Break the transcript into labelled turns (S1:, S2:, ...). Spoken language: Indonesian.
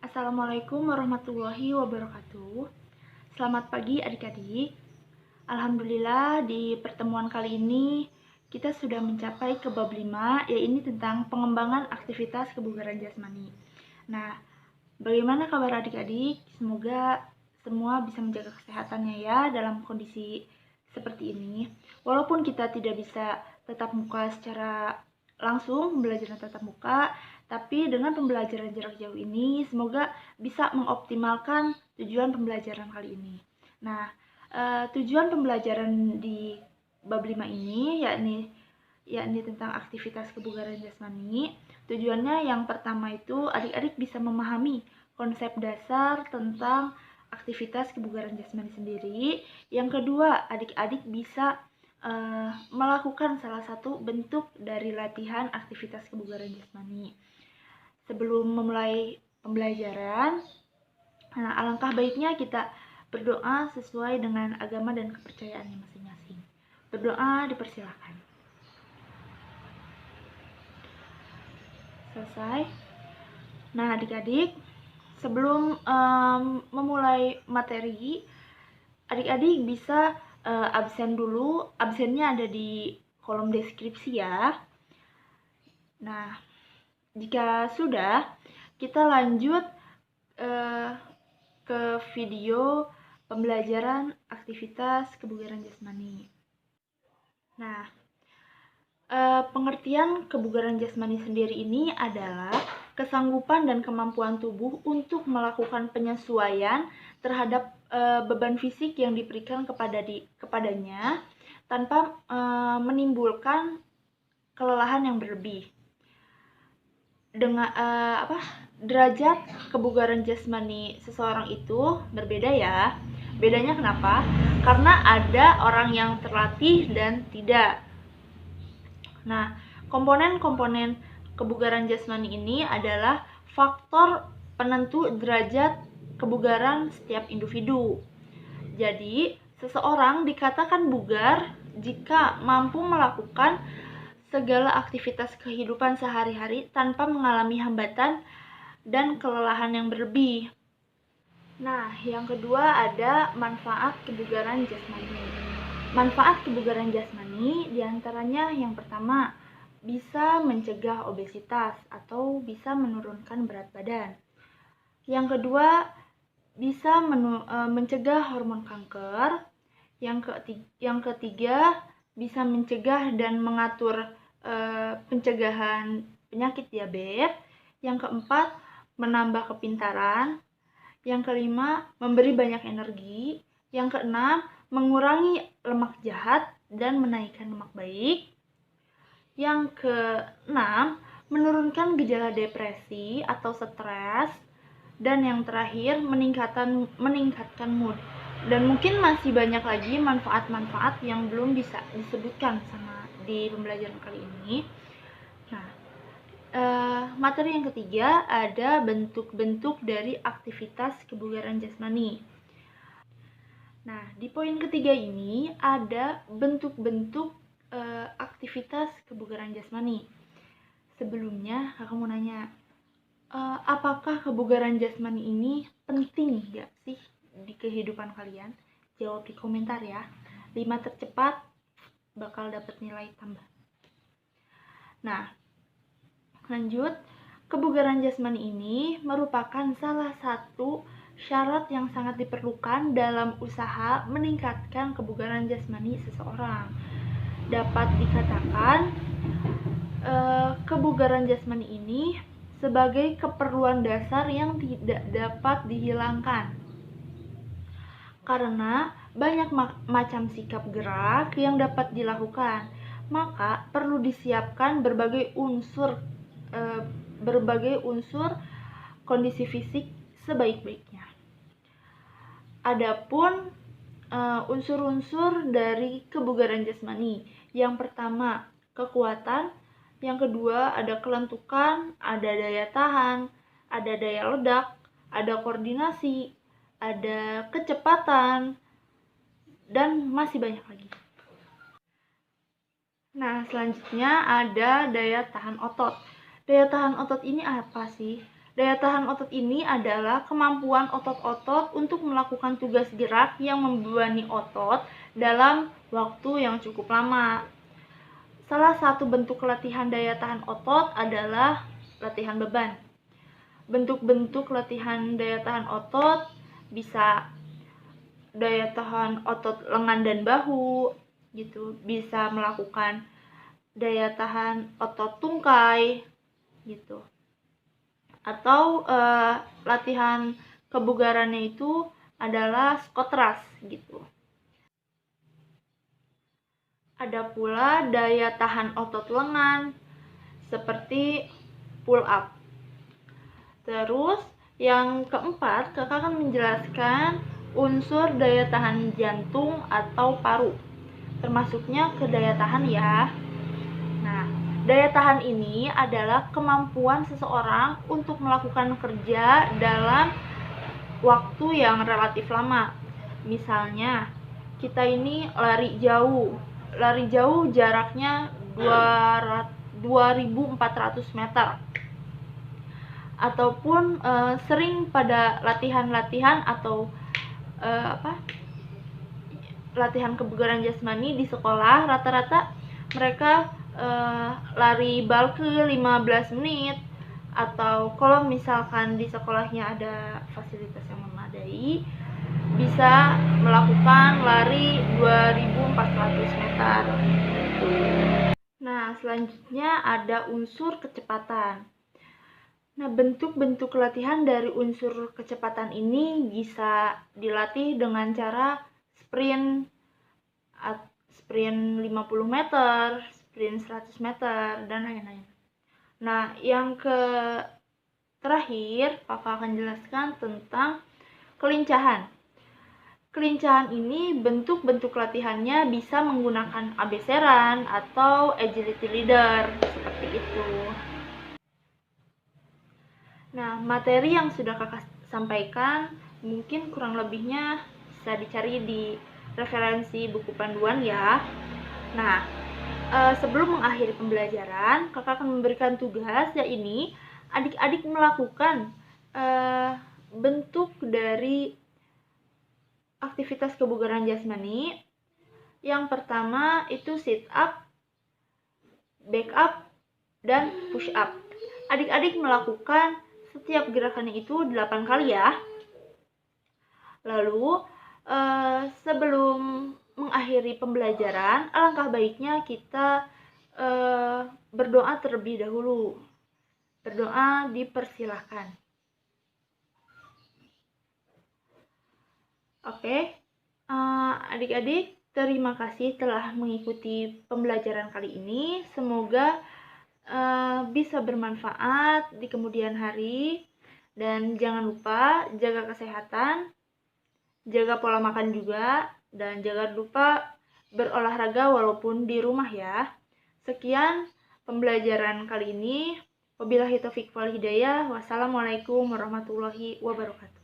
S1: Assalamualaikum warahmatullahi wabarakatuh. Selamat pagi adik-adik. Alhamdulillah di pertemuan kali ini kita sudah mencapai ke bab 5, yaitu tentang pengembangan aktivitas kebugaran jasmani. Nah, bagaimana kabar adik-adik? Semoga semua bisa menjaga kesehatannya ya dalam kondisi seperti ini. Walaupun kita tidak bisa tatap muka secara langsung, pembelajaran tatap muka, tapi dengan pembelajaran jarak jauh ini semoga bisa mengoptimalkan tujuan pembelajaran kali ini. Nah, tujuan pembelajaran di bab 5 ini yakni tentang aktivitas kebugaran jasmani. Tujuannya yang pertama itu adik-adik bisa memahami konsep dasar tentang aktivitas kebugaran jasmani sendiri. Yang kedua, adik-adik bisa melakukan salah satu bentuk dari latihan aktivitas kebugaran jasmani. Sebelum memulai pembelajaran, alangkah baiknya kita berdoa sesuai dengan agama dan kepercayaannya masing-masing. Berdoa dipersilakan. Selesai. Nah, adik-adik, sebelum memulai materi, adik-adik bisa absen dulu. Absennya ada di kolom deskripsi ya. Nah, jika sudah, kita lanjut ke video pembelajaran aktivitas kebugaran jasmani. Nah, pengertian kebugaran jasmani sendiri ini adalah kesanggupan dan kemampuan tubuh untuk melakukan penyesuaian terhadap beban fisik yang diberikan kepadanya tanpa menimbulkan kelelahan yang berlebih. Dengan derajat kebugaran jasmani seseorang itu berbeda ya. Bedanya kenapa? Karena ada orang yang terlatih dan tidak. Nah, komponen-komponen kebugaran jasmani ini adalah faktor penentu derajat kebugaran setiap individu. Jadi, seseorang dikatakan bugar jika mampu melakukan segala aktivitas kehidupan sehari-hari tanpa mengalami hambatan dan kelelahan yang berlebih. Nah, yang kedua ada manfaat kebugaran jasmani. Manfaat kebugaran jasmani diantaranya yang pertama, bisa mencegah obesitas atau bisa menurunkan berat badan. Yang kedua, bisa mencegah hormon kanker. Yang ketiga, bisa mencegah dan mengatur pencegahan penyakit diabetes. Yang keempat, menambah kepintaran. Yang kelima, memberi banyak energi. Yang keenam, mengurangi lemak jahat dan menaikkan lemak baik. Yang keenam, menurunkan gejala depresi atau stres. Dan yang terakhir, meningkatkan mood. Dan mungkin masih banyak lagi manfaat-manfaat yang belum bisa disebutkan sama di pembelajaran kali ini. Nah, materi yang ketiga ada bentuk-bentuk dari aktivitas kebugaran jasmani. Nah, di poin ketiga ini ada bentuk-bentuk aktivitas kebugaran jasmani. Sebelumnya, aku mau nanya, apakah kebugaran jasmani ini penting gak sih di kehidupan kalian? Jawab di komentar ya. 5 tercepat bakal dapat nilai tambah. Nah, lanjut. Kebugaran jasmani ini merupakan salah satu syarat yang sangat diperlukan dalam usaha meningkatkan kebugaran jasmani seseorang. Dapat dikatakan kebugaran jasmani ini sebagai keperluan dasar yang tidak dapat dihilangkan. Karena banyak macam sikap gerak yang dapat dilakukan, maka perlu disiapkan berbagai unsur kondisi fisik sebaik-baiknya. Adapun unsur-unsur dari kebugaran jasmani. Yang pertama, kekuatan. Yang kedua, ada kelentukan, ada daya tahan, ada daya ledak, ada koordinasi, ada kecepatan, dan masih banyak lagi. Nah, selanjutnya ada daya tahan otot. Daya tahan otot ini apa sih? Daya tahan otot ini adalah kemampuan otot-otot untuk melakukan tugas gerak yang membebani otot dalam waktu yang cukup lama. Salah satu bentuk latihan daya tahan otot adalah latihan beban. Bentuk-bentuk latihan daya tahan otot bisa daya tahan otot lengan dan bahu, gitu. Bisa melakukan daya tahan otot tungkai, gitu. Atau latihan kebugarannya itu adalah squat thrust, gitu. Ada pula daya tahan otot lengan seperti pull up. Terus yang keempat, kakak akan menjelaskan unsur daya tahan jantung atau paru, termasuknya ke daya tahan ya. Nah, daya tahan ini adalah kemampuan seseorang untuk melakukan kerja dalam waktu yang relatif lama. Misalnya, kita ini lari jauh jaraknya 2400 meter. Ataupun sering pada latihan-latihan atau latihan kebugaran jasmani di sekolah, rata-rata mereka lari bulk 15 menit, atau kalau misalkan di sekolahnya ada fasilitas yang memadai, bisa melakukan lari 2400 meter. Nah, selanjutnya ada unsur kecepatan. Nah, bentuk-bentuk latihan dari unsur kecepatan ini bisa dilatih dengan cara sprint 50 meter, sprint 100 meter, dan lain-lain. Nah, yang terakhir, kakak akan jelaskan tentang kelincahan. Kelincahan ini bentuk-bentuk latihannya bisa menggunakan abeseran atau agility leader, seperti itu. Nah, materi yang sudah kakak sampaikan mungkin kurang lebihnya bisa dicari di referensi buku panduan ya. Nah, sebelum mengakhiri pembelajaran, kakak akan memberikan tugas, yaitu adik-adik melakukan bentuk dari aktivitas kebugaran jasmani. Yang pertama itu sit up, back up, dan push up. Adik-adik melakukan setiap gerakannya itu 8 kali ya. Lalu sebelum mengakhiri pembelajaran, alangkah baiknya kita berdoa terlebih dahulu. Berdoa dipersilahkan. Oke, adik-adik, terima kasih telah mengikuti pembelajaran kali ini. Semoga bisa bermanfaat di kemudian hari. Dan jangan lupa jaga kesehatan, jaga pola makan juga, dan jangan lupa berolahraga walaupun di rumah ya. Sekian pembelajaran kali ini. Wabillahi taufiq wal hidayah. Wassalamualaikum warahmatullahi wabarakatuh.